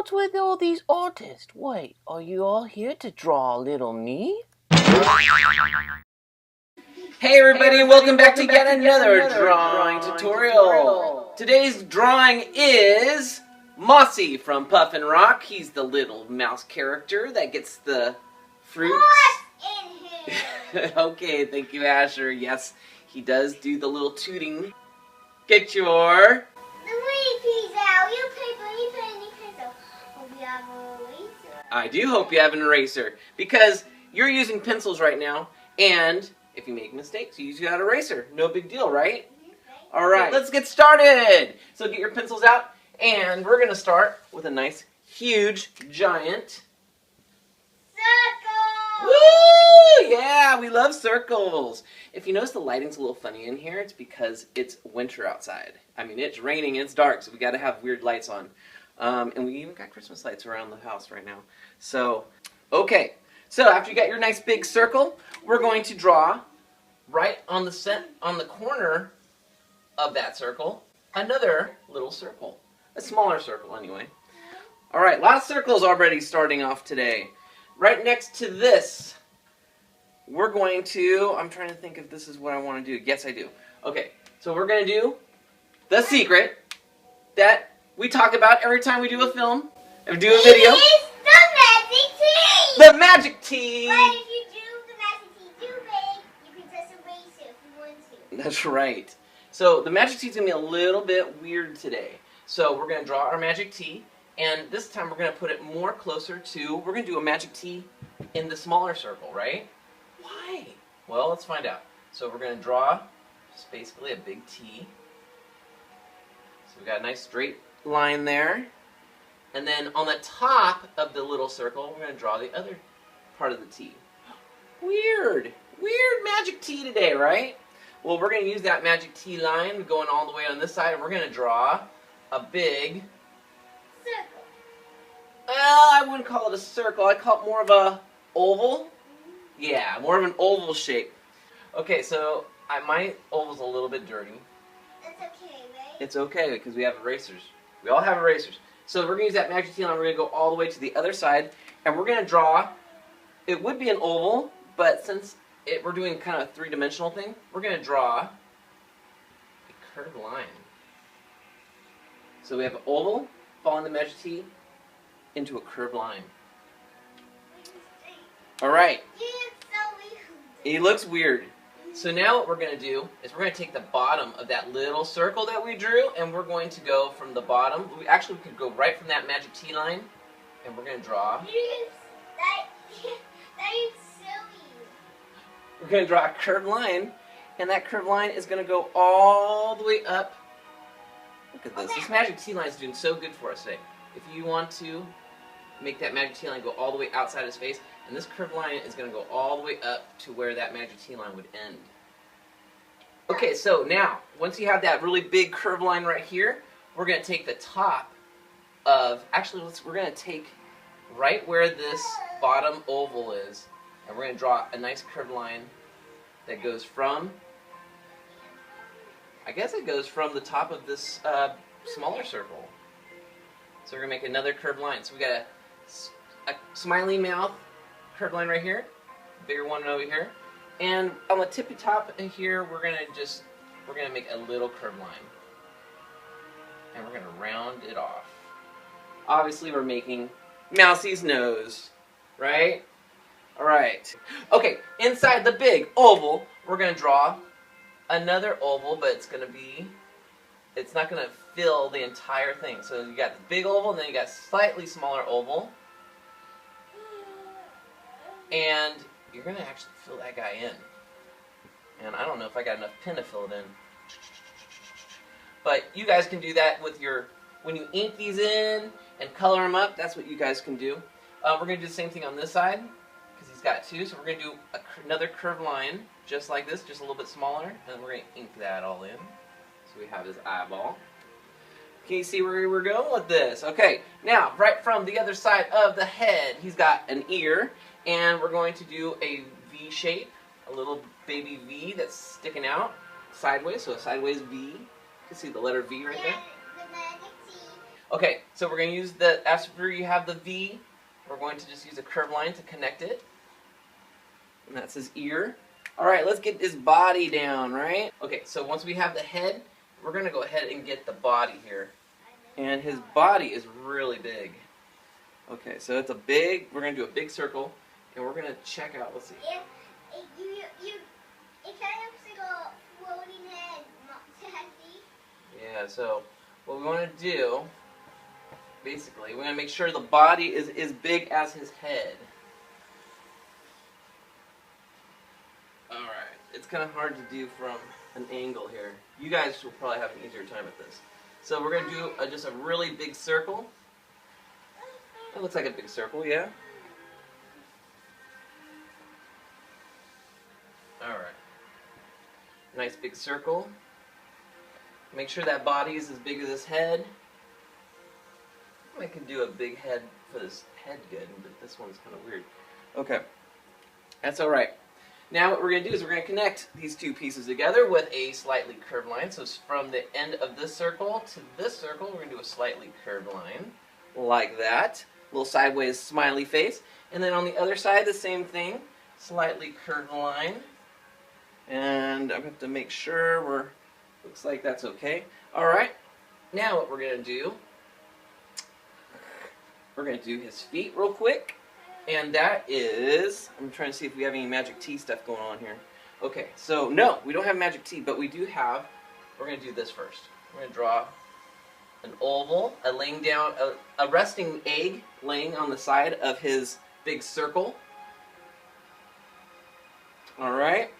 What's with all these artists? Wait, are you all here to draw little me? Hey everybody, welcome back to yet another drawing tutorial. Today's drawing is Mossy from Puffin Rock. He's the little mouse character that gets the fruits. What's in here? Okay, thank you, Asher. Yes, he does do the little tooting. Get your... out. You put any pencil. Hope you have an eraser. I do hope you have an eraser, because you're using pencils right now, and if you make mistakes, you use that eraser. No big deal, right? Alright, let's get started! So get your pencils out, and we're going to start with a nice, huge, giant... Circle! Woo! Yeah, we love circles! If you notice the lighting's a little funny in here, it's because it's winter outside. I mean, it's raining and it's dark, so we got to have weird lights on. And we even got Christmas lights around the house right now. So, okay. So after you got your nice big circle, we're going to draw right on the corner of that circle another little circle. A smaller circle anyway. Alright, a lot of circles already starting off today. Right next to this, we're going to, I'm trying to think if this is what I want to do. Yes, I do. Okay, so we're going to do the secret that we talk about every time we do a film, and do a video. It's the magic tea! The magic tea! But if you do the magic tea too big, you can just erase it if you want to. That's right. So the magic tea is going to be a little bit weird today. So we're going to draw our magic tea, and this time we're going to put it more closer to, we're going to do a magic tea in the smaller circle, right? Why? Well, let's find out. So we're going to draw just basically a big T. So we got a nice straight line there. And then on the top of the little circle, we're going to draw the other part of the T. Weird. Weird magic T today, right? Well, we're going to use that magic T line going all the way on this side, and we're going to draw a big... Circle. Well, I wouldn't call it a circle. I'd call it more of a oval. Yeah, more of an oval shape. Okay, so my oval's a little bit dirty. It's okay, right? It's okay because we have erasers. We all have erasers. So we're going to use that magic tea line. We're going to go all the way to the other side, and we're going to draw, it would be an oval, but since we're doing kind of a three-dimensional thing, we're going to draw a curved line. So we have an oval following the magic tea into a curved line. All right. It looks weird. So now what we're going to do is we're going to take the bottom of that little circle that we drew, and we're going to go from the bottom. We could go right from that magic T line, and we're going to draw. That is silly. We're going to draw a curved line, and that curved line is going to go all the way up. Look at this. This magic T line is doing so good for us today. If you want to make that magic T line go all the way outside his face, and this curved line is going to go all the way up to where that magic T line would end. Okay, so now, once you have that really big curved line right here, we're going to take the top of, we're going to take right where this bottom oval is, and we're going to draw a nice curved line that goes from, I guess it goes from the top of this smaller circle. So we're going to make another curved line. So we got a smiley mouth curved line right here, bigger one over here, and on the tippy top in here, we're gonna make a little curved line, and we're gonna round it off. Obviously, we're making Mousy's nose, right? All right. Okay, inside the big oval, we're gonna draw another oval, but it's not gonna fill the entire thing. So you got the big oval, and then you got slightly smaller oval. And you're going to actually fill that guy in. And I don't know if I got enough pen to fill it in. But you guys can do that with when you ink these in and color them up, that's what you guys can do. We're going to do the same thing on this side, because he's got two. So we're going to do another curved line, just like this, just a little bit smaller. And then we're going to ink that all in. So we have his eyeball. Can you see where we're going with this? Okay, now, right from the other side of the head, he's got an ear. And we're going to do a V shape, a little baby V that's sticking out sideways, so a sideways V. You can see the letter V right there. Okay, so we're going to use the, after you have the V, we're going to just use a curved line to connect it. And that's his ear. All right, let's get his body down, right? Okay, so once we have the head, we're going to go ahead and get the body here. And his body is really big. Okay, so it's a big, we're going to do a big circle, and we're going to check out, let's see. It kind of looks like a floating head, Mossy. Yeah, so what we want to do, basically, we're going to make sure the body is as big as his head. Alright, it's kind of hard to do from an angle here. You guys will probably have an easier time at this. So we're going to do just a really big circle. That looks like a big circle, yeah? Alright. Nice big circle. Make sure that body is as big as his head. I could do a big head for this head good, but this one's kind of weird. Okay. That's alright. Now what we're going to do is we're going to connect these two pieces together with a slightly curved line. So from the end of this circle to this circle, we're going to do a slightly curved line. Like that. Little sideways smiley face. And then on the other side, the same thing. Slightly curved line. And I'm going to have to make sure we're... Looks like that's okay. Alright. Now what we're going to do... We're going to do his feet real quick. And that is, I'm trying to see if we have any magic tea stuff going on here. Okay, so no, we don't have magic tea, but we do have, we're going to do this first. We're going to draw an oval, laying down, a resting egg laying on the side of his big circle. Alright.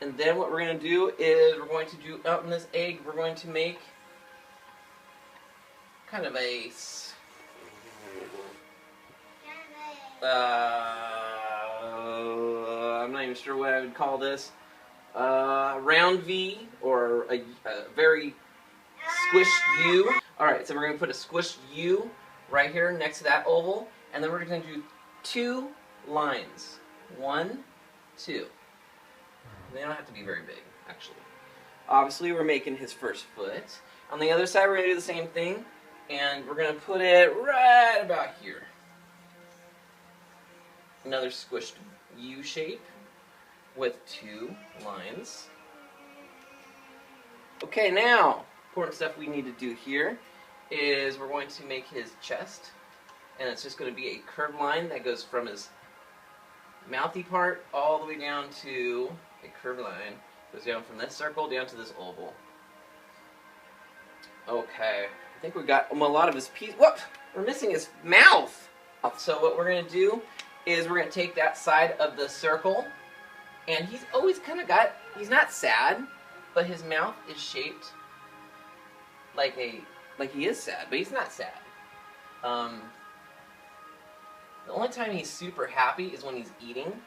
And then what we're going to do is we're going to do, out in this egg, we're going to make kind of a... I'm not even sure what I would call this. Round V or a very squished U. Alright, so we're going to put a squished U right here next to that oval. And then we're going to do two lines. 1, 2. They don't have to be very big, actually. Obviously, we're making his first foot. On the other side, we're going to do the same thing. And we're going to put it right about here. Another squished U shape with two lines. Okay, now, important stuff we need to do here is we're going to make his chest, and it's just going to be a curved line that goes from his mouthy part all the way down to a curved line. Goes down from this circle down to this oval. Okay, I think we got a lot of his piece. Whoop! We're missing his mouth! So what we're going to do is we're going to take that side of the circle, and he's always kind of got, he's not sad, but his mouth is shaped like he is sad, but he's not sad. The only time he's super happy is when he's eating.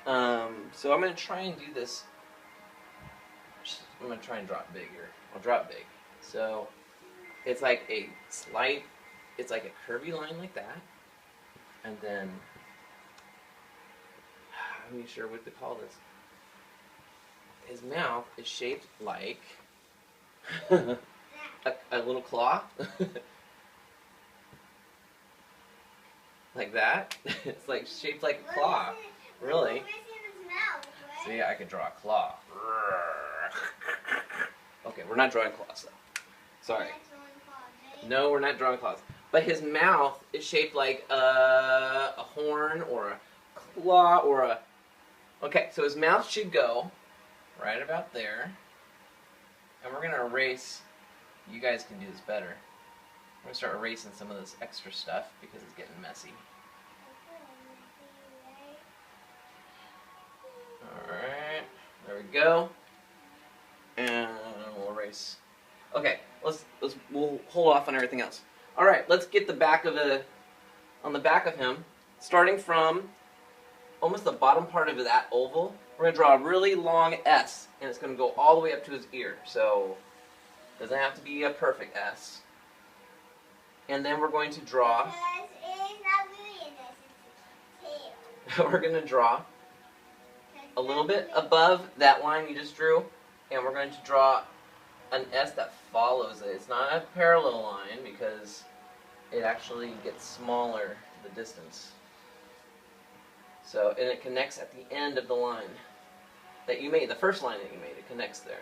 So I'm going to try and do this, I'm going to try and draw it bigger. I'll draw it big. So it's like a slight, it's like a curvy line like that, and then I'm not sure what to call this. His mouth is shaped like a little claw. Like that. It's like shaped like a claw. Really. See, I could draw a claw. Okay, we're not drawing claws though. Sorry. No, we're not drawing claws. But his mouth is shaped like a horn or a claw or a... Okay, so his mouth should go right about there. And we're going to erase... You guys can do this better. I'm going to start erasing some of this extra stuff because it's getting messy. Alright, there we go. And we'll erase. Okay, we'll hold off on everything else. Alright, let's get the back of on the back of him, starting from almost the bottom part of that oval. We're going to draw a really long S, and it's going to go all the way up to his ear. So, it doesn't have to be a perfect S. And then we're going to draw... We're going to draw a little bit above that line you just drew, and we're going to draw an S that follows it. It's not a parallel line because it actually gets smaller the distance. So, and it connects at the end of the line that you made, the first line that you made. It connects there.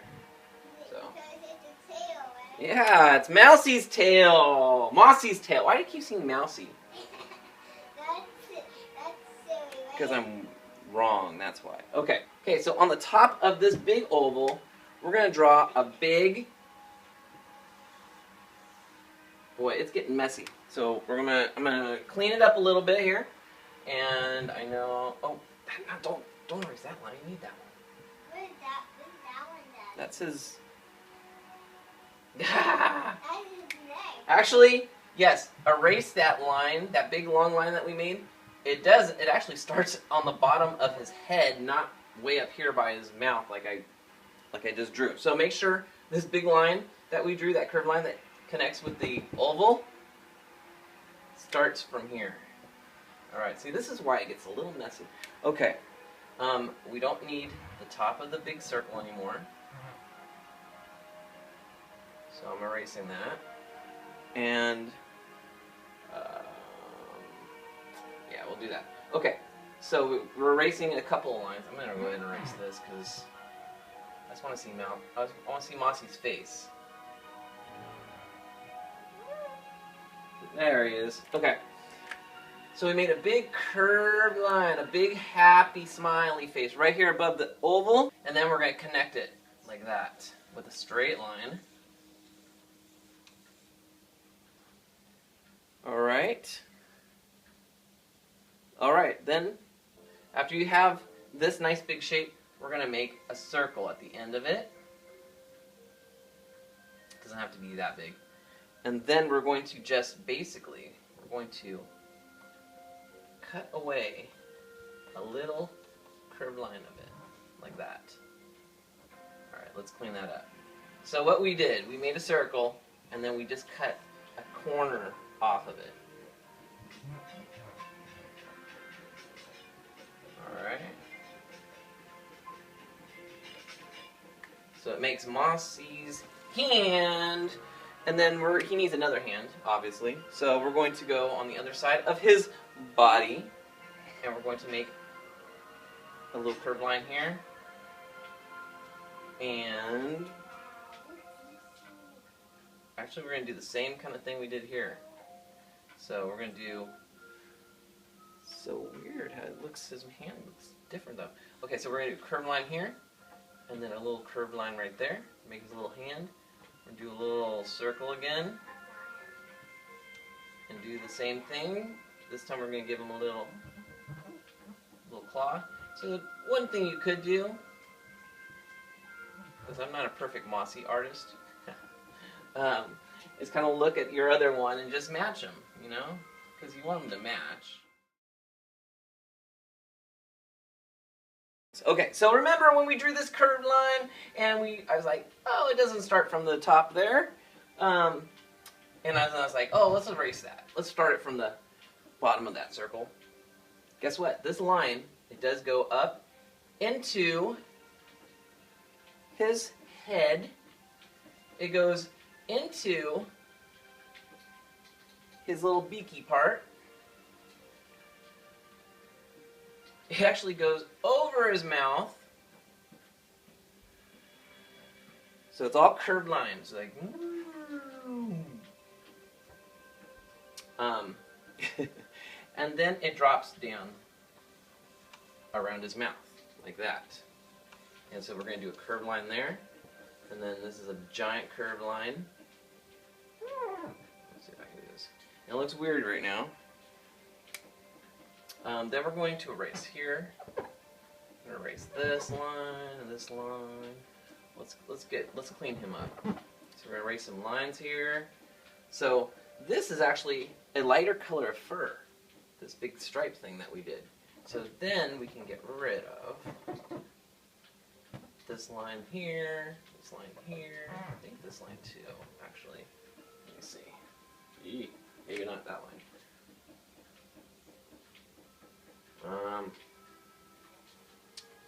So. It's a tail, right? Yeah, it's Mousy's tail. Mossy's tail. Why do you keep saying Mousy? That's silly, right? Because I'm wrong, that's why. Okay, so on the top of this big oval, we're going to draw a big... Boy, it's getting messy. So I'm gonna clean it up a little bit here. And I know... Oh, don't erase that line. You need that one. What is that one then? That's his... That's his name. Actually, yes, erase that line, that big long line that we made. It actually starts on the bottom of his head, not way up here by his mouth like I just drew. So make sure this big line that we drew, that curved line that connects with the oval, starts from here. Alright, see, this is why it gets a little messy. Okay, we don't need the top of the big circle anymore. So I'm erasing that. And, yeah, we'll do that. Okay, so we're erasing a couple of lines. I'm going to go ahead and erase this because I just want to see I want to see Mossy's face. There he is. Okay. So we made a big curved line, a big happy smiley face right here above the oval, and then we're going to connect it like that with a straight line. Alright, then after you have this nice big shape, we're going to make a circle at the end of it. It doesn't have to be that big. And then we're going to just basically, we're going to cut away a little curved line of it, like that. Alright, let's clean that up. So what we did, we made a circle, and then we just cut a corner off of it. Alright. So it makes Mossy's hand, and then he needs another hand, obviously. So we're going to go on the other side of his body, and we're going to make a little curved line here. And actually we're going to do the same kind of thing we did here. So we're going to do, so weird how it looks, his hand looks different though. Okay, so we're going to do a curved line here, and then a little curved line right there, make his little hand. We're going to do a little circle again, and do the same thing. This time we're going to give him a little claw. So one thing you could do, because I'm not a perfect Mossy artist, is kind of look at your other one and just match them, you know, because you want them to match. Okay, so remember when we drew this curved line, and I was like, oh, it doesn't start from the top there, and I was like, oh, let's erase that. Let's start it from the bottom of that circle. Guess what? This line, it does go up into his head. It goes into his little beaky part. It actually goes over his mouth. So it's all curved lines, like and then it drops down around his mouth, like that. And so we're going to do a curved line there, and then this is a giant curved line. Let's see if I can do this. It looks weird right now. Then we're going to erase here. I'm going to erase this line and this line. Let's clean him up. So we're going to erase some lines here. So this is actually a lighter color of fur, this big stripe thing that we did. So then we can get rid of this line here, this line here, I think this line too, actually. Let me see. Maybe not that line.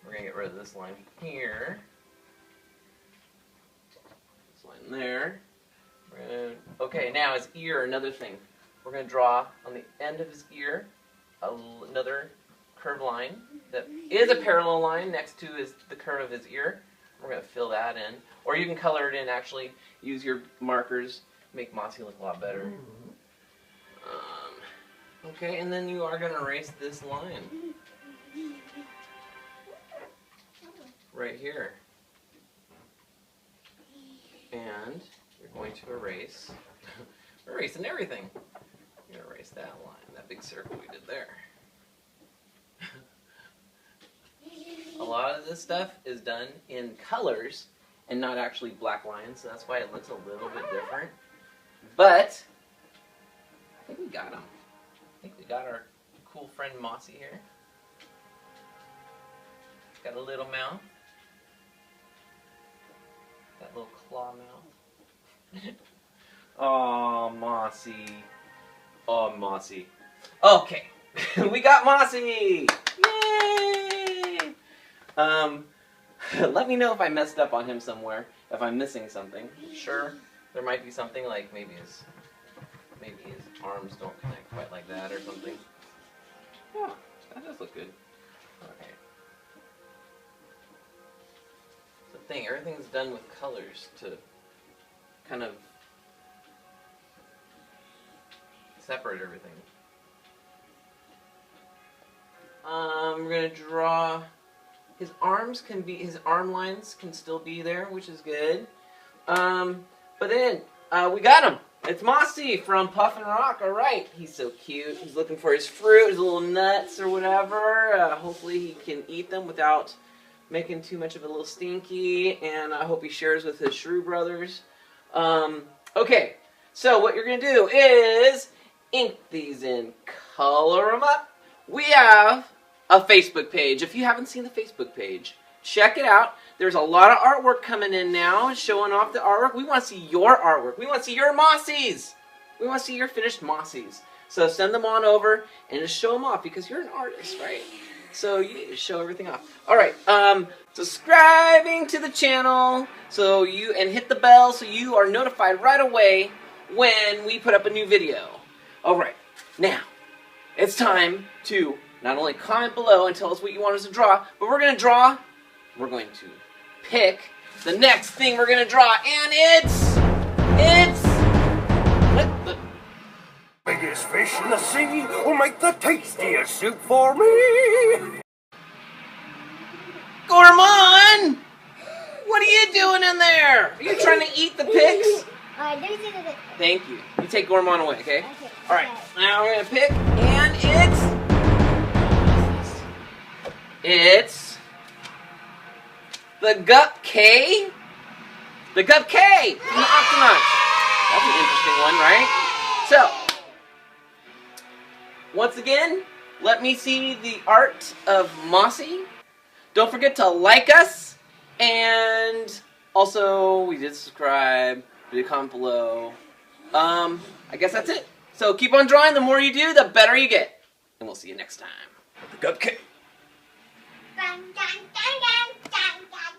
We're going to get rid of this line here. This line in there. Okay, now his ear, another thing. We're going to draw on the end of his ear another curved line that is a parallel line next to the curve of his ear. We're going to fill that in. Or you can color it in, actually. Use your markers. Make Mossy look a lot better. Okay, and then you are going to erase this line. Right here. And you're going to erase. We're erasing everything. You're going to erase that line, that big circle we did there. A lot of this stuff is done in colors and not actually black lines, so that's why it looks a little bit different. But I think we got him. I think we got our cool friend Mossy here. Got a little mouth. That little claw mouth. Oh, Mossy. Oh, Mossy. Okay. We got Mossy! Yay! Let me know if I messed up on him somewhere. If I'm missing something. Sure. There might be something like maybe his arms don't connect quite like that or something. Yeah, that does look good. Okay. The thing, everything's done with colors to kind of separate everything. We're gonna draw his arms. His arm lines can still be there, which is good. But then we got him. It's Mossy from Puffin Rock. All right, he's so cute. He's looking for his fruit, his little nuts or whatever. Hopefully he can eat them without making too much of a little stinky. And I hope he shares with his shrew brothers. Okay, so what you're gonna do is ink these in, color them up. We have a Facebook page. If you haven't seen the Facebook page, check it out. There's a lot of artwork coming in now, showing off the artwork. We want to see your artwork. We want to see your Mossies. We want to see your finished Mossies. So send them on over and just show them off because you're an artist, right? So you need to show everything off. All right, subscribing to the channel and hit the bell so you are notified right away when we put up a new video. All right, now it's time to not only comment below and tell us what you want us to draw, but we're going to pick the next thing we're going to draw, and it's biggest fish in the sea will make the tastiest soup for me. Gorman! What are you doing in there? Are you trying to eat the pigs? Alright, let me see the... Thank you. You take Gorman away, okay? Okay. Alright, now we're going to pick, and it's the Gup K. The Gup K from the Octonauts. That's an interesting one, right? So, once again, let me see the art of Mossy. Don't forget to like us, and also we did subscribe, we did comment below. I guess that's it. So keep on drawing. The more you do, the better you get. And we'll see you next time. The Gup K. Dun, dun, dun, dun, dun, dun.